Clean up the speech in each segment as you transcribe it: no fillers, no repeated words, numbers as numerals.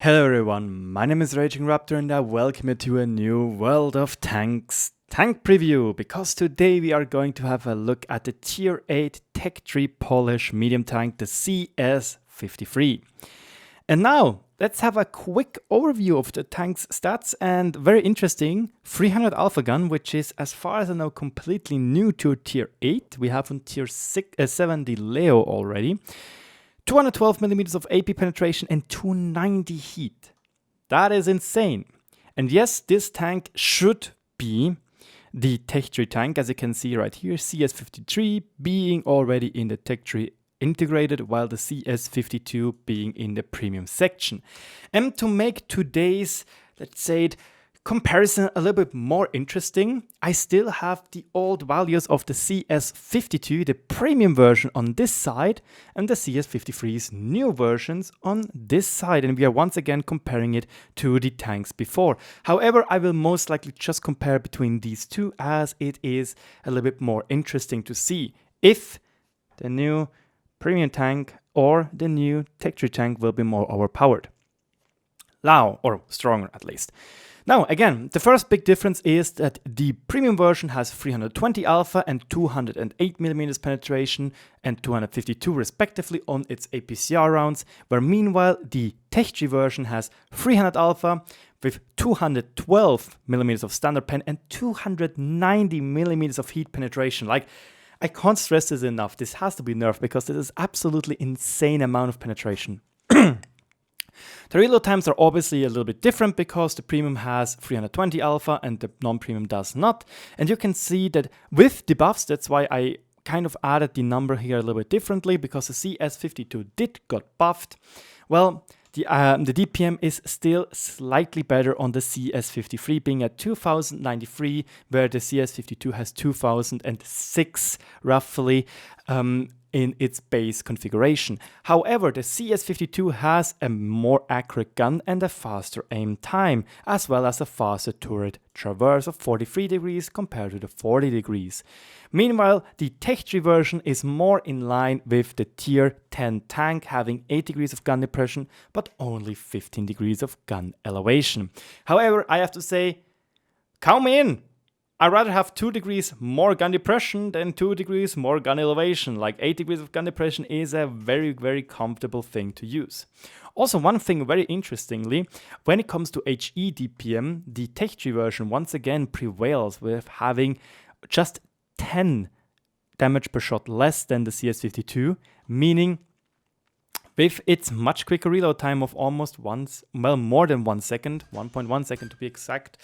Hello everyone, my name is RagingRaptor and I welcome you to a new World of Tanks tank preview, because today we are going to have a look at the Tier 8 TechTree Polish medium tank, the CS-53. And now, let's have a quick overview of the tank's stats, and very interesting, 300 alpha gun, which is, as far as I know, completely new to Tier 8. We have on Tier 7 the Leo already. 212 millimeters of AP penetration and 290 heat. That is insane. And yes, this tank should be the TechTree tank, as you can see right here, CS-53 being already in the TechTree integrated, while the CS-52 being in the premium section. And to make today's, let's say it, comparison a little bit more interesting, I still have the old values of the CS-52, the premium version, on this side, and the CS-53's new versions on this side, and we are once again comparing it to the tanks before. However, I will most likely just compare between these two, as it is a little bit more interesting to see if the new premium tank or the new TechTree tank will be more overpowered. Now, or stronger at least. Now, again, the first big difference is that the premium version has 320 alpha and 208 millimeters penetration and 252 respectively on its APCR rounds, where meanwhile the TechTree version has 300 alpha with 212 millimeters of standard pen and 290 millimeters of heat penetration. Like, I can't stress this enough. This has to be nerfed because this is absolutely insane amount of penetration. The reload times are obviously a little bit different because the premium has 320 alpha and the non-premium does not. And you can see that with the buffs, that's why I kind of added the number here a little bit differently, because the CS-52 did got buffed. Well, the DPM is still slightly better on the CS-53, being at 2093, where the CS-52 has 2006 roughly in its base configuration. However, the CS-52 has a more accurate gun and a faster aim time, as well as a faster turret traverse of 43 degrees compared to the 40 degrees. Meanwhile, the TechTree version is more in line with the Tier 10 tank, having 8 degrees of gun depression, but only 15 degrees of gun elevation. However, I have to say, count me in! I'd rather have 2 degrees more gun depression than 2 degrees more gun elevation. Like 8 degrees of gun depression is a very, very comfortable thing to use. Also, one thing very interestingly, when it comes to HE DPM, the TechTree version once again prevails with having just 10 damage per shot less than the CS-52, meaning with its much quicker reload time of almost more than 1 second, 1.1 second to be exact,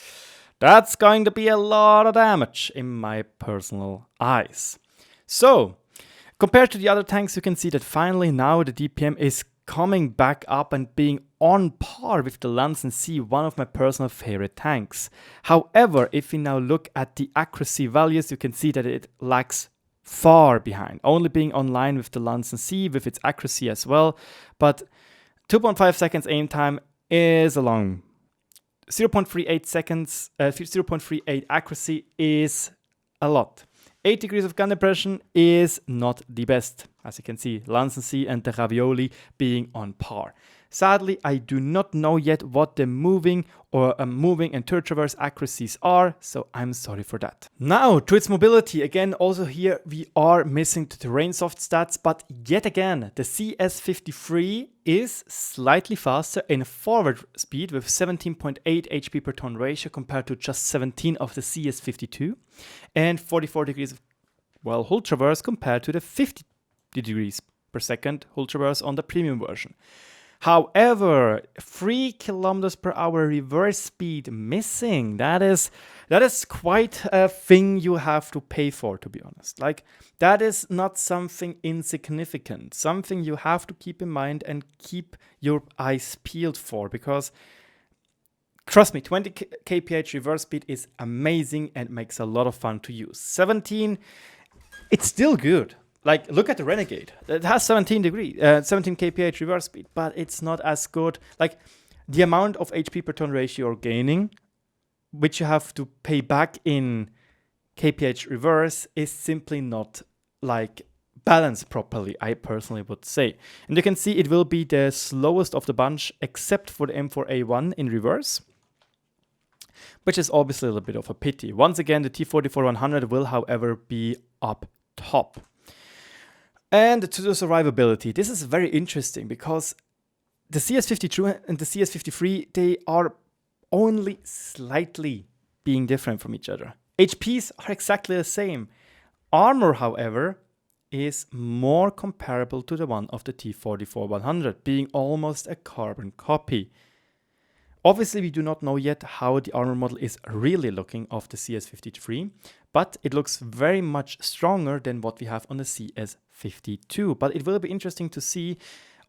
that's going to be a lot of damage in my personal eyes. So, compared to the other tanks, you can see that finally now the DPM is coming back up and being on par with the Lance and C, one of my personal favorite tanks. However, if we now look at the accuracy values, you can see that it lags far behind, only being online with the Lance and C with its accuracy as well. But 2.5 seconds aim time is a long 0.38 seconds, 0.38 accuracy is a lot. 8 degrees of gun depression is not the best. As you can see, Lance and C and the Ravioli being on par. Sadly, I do not know yet what the moving and turret traverse accuracies are, so I'm sorry for that. Now, to its mobility, again, also here we are missing the terrain soft stats, but yet again, the CS-53 is slightly faster in forward speed with 17.8 HP per ton ratio compared to just 17 of the CS-52, and 44 degrees of hull traverse compared to the 50 degrees per second hull traverse on the premium version. However, 3 kilometers per hour reverse speed missing. That is quite a thing you have to pay for, to be honest. Like, that is not something insignificant, something you have to keep in mind and keep your eyes peeled for, because trust me, 20 kph reverse speed is amazing and makes a lot of fun to use. 17, it's still good. Like, look at the Renegade. It has 17 kph reverse speed, but it's not as good. Like, the amount of HP per ton ratio you're gaining, which you have to pay back in kph reverse, is simply not like balanced properly, I personally would say. And you can see it will be the slowest of the bunch, except for the M4A1 in reverse, which is obviously a little bit of a pity. Once again, the T44-100 will, however, be up top. And to the survivability, this is very interesting because the CS-52 and the CS-53, they are only slightly being different from each other. HPs are exactly the same. Armor, however, is more comparable to the one of the T44-100, being almost a carbon copy. Obviously, we do not know yet how the armor model is really looking of the CS-53, but it looks very much stronger than what we have on the CS-52. But it will be interesting to see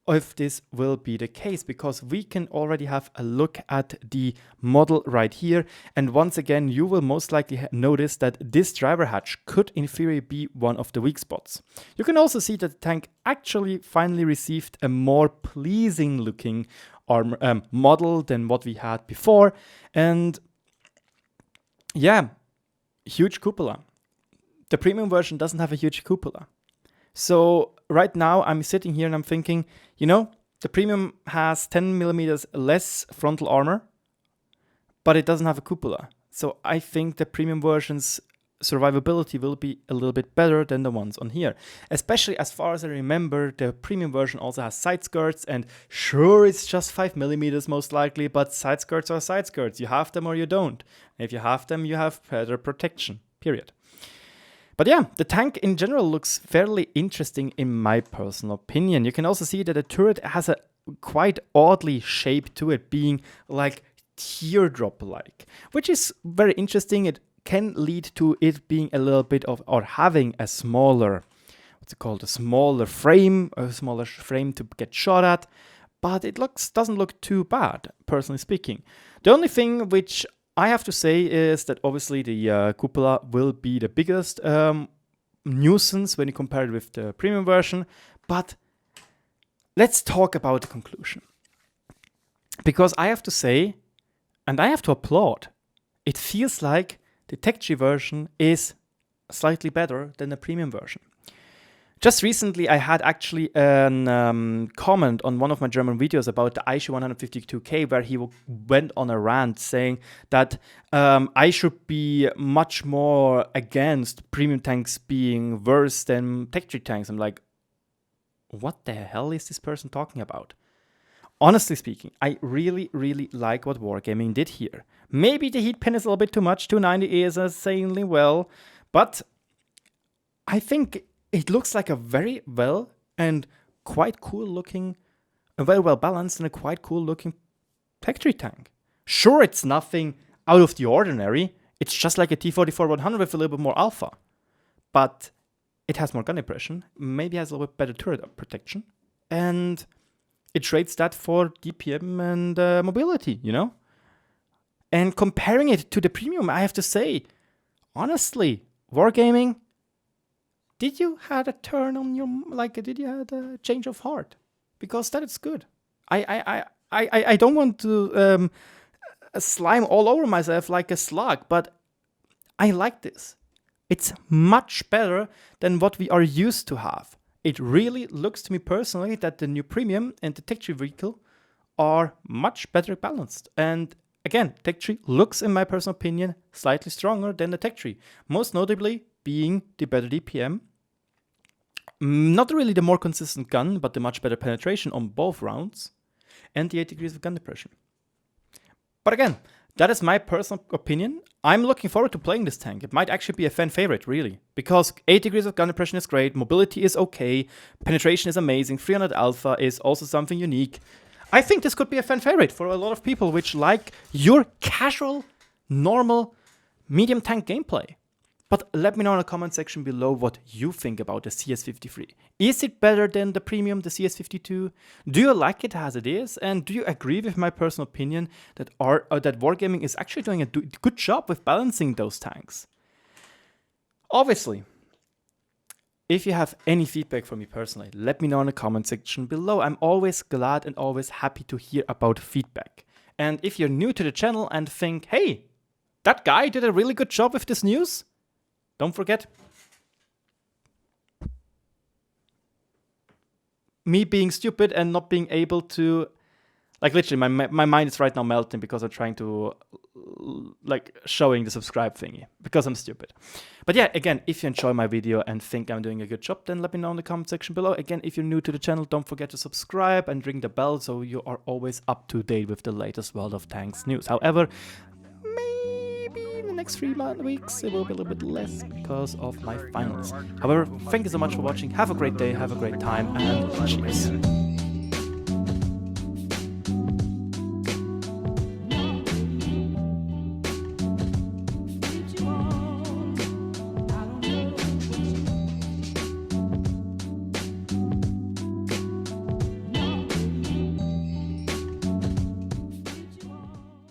if this will be the case, because we can already have a look at the model right here. And once again, you will most likely notice that this driver hatch could in theory be one of the weak spots. You can also see that the tank actually finally received a more pleasing looking armor model than what we had before. And yeah, huge cupola. The premium version doesn't have a huge cupola. So right now I'm sitting here and I'm thinking, you know, the premium has 10 millimeters less frontal armor, but it doesn't have a cupola. So I think the premium version's survivability will be a little bit better than the ones on here. Especially as far as I remember, the premium version also has side skirts, and sure, it's just 5 millimeters most likely, but side skirts are side skirts. You have them or you don't. If you have them, you have better protection, period. But yeah, the tank in general looks fairly interesting in my personal opinion. You can also see that the turret has a quite oddly shape to it, being like teardrop-like, which is very interesting. It can lead to it being a little bit of, or having a smaller, what's it called, a smaller frame to get shot at, but it doesn't look too bad, personally speaking. The only thing which I have to say is that obviously the cupola will be the biggest nuisance when you compare it with the premium version, but let's talk about the conclusion. Because I have to say, and I have to applaud, it feels like the TechTree version is slightly better than the premium version. Just recently, I had actually a comment on one of my German videos about the ISU 152K, where he went on a rant saying that I should be much more against premium tanks being worse than TechTree tanks. I'm like, what the hell is this person talking about? Honestly speaking, I really, really like what Wargaming did here. Maybe the heat pin is a little bit too much, 290 is insanely well, but I think it looks like a very well and quite cool looking, a very well balanced and a quite cool looking TechTree tank. Sure, it's nothing out of the ordinary. It's just like a T44-100 with a little bit more alpha. But it has more gun impression, maybe has a little bit better turret protection, and it trades that for DPM and mobility, you know? And comparing it to the premium, I have to say, honestly, Wargaming, did you had a turn on your, did you had a change of heart? Because that is good. I don't want to slime all over myself like a slug, but I like this. It's much better than what we are used to have. It really looks to me personally that the new premium and the TechTree vehicle are much better balanced. And again, TechTree looks, in my personal opinion, slightly stronger than the TechTree. Most notably being the better DPM. Not really the more consistent gun, but the much better penetration on both rounds. And the 8 degrees of gun depression. But again, that is my personal opinion. I'm looking forward to playing this tank. It might actually be a fan favorite, really. Because 8 degrees of gun depression is great, mobility is okay, penetration is amazing, 300 alpha is also something unique. I think this could be a fan favorite for a lot of people which like your casual, normal, medium tank gameplay. But let me know in the comment section below what you think about the CS-53. Is it better than the premium, the CS-52? Do you like it as it is? And do you agree with my personal opinion that that Wargaming is actually doing a good job with balancing those tanks? Obviously, if you have any feedback from me personally, let me know in the comment section below. I'm always glad and always happy to hear about feedback. And if you're new to the channel and think, hey, that guy did a really good job with this news, don't forget, me being stupid and not being able to, like, literally my mind is right now melting because I'm trying to, like, showing the subscribe thingy because I'm stupid. But yeah, again, if you enjoy my video and think I'm doing a good job, then let me know in the comment section below. Again, if you're new to the channel, don't forget to subscribe and ring the bell so you are always up to date with the latest World of Tanks news. However, maybe in the next 3 weeks it will be a little bit less because of my finals. However, thank you so much for watching. Have a great day, have a great time, and cheers.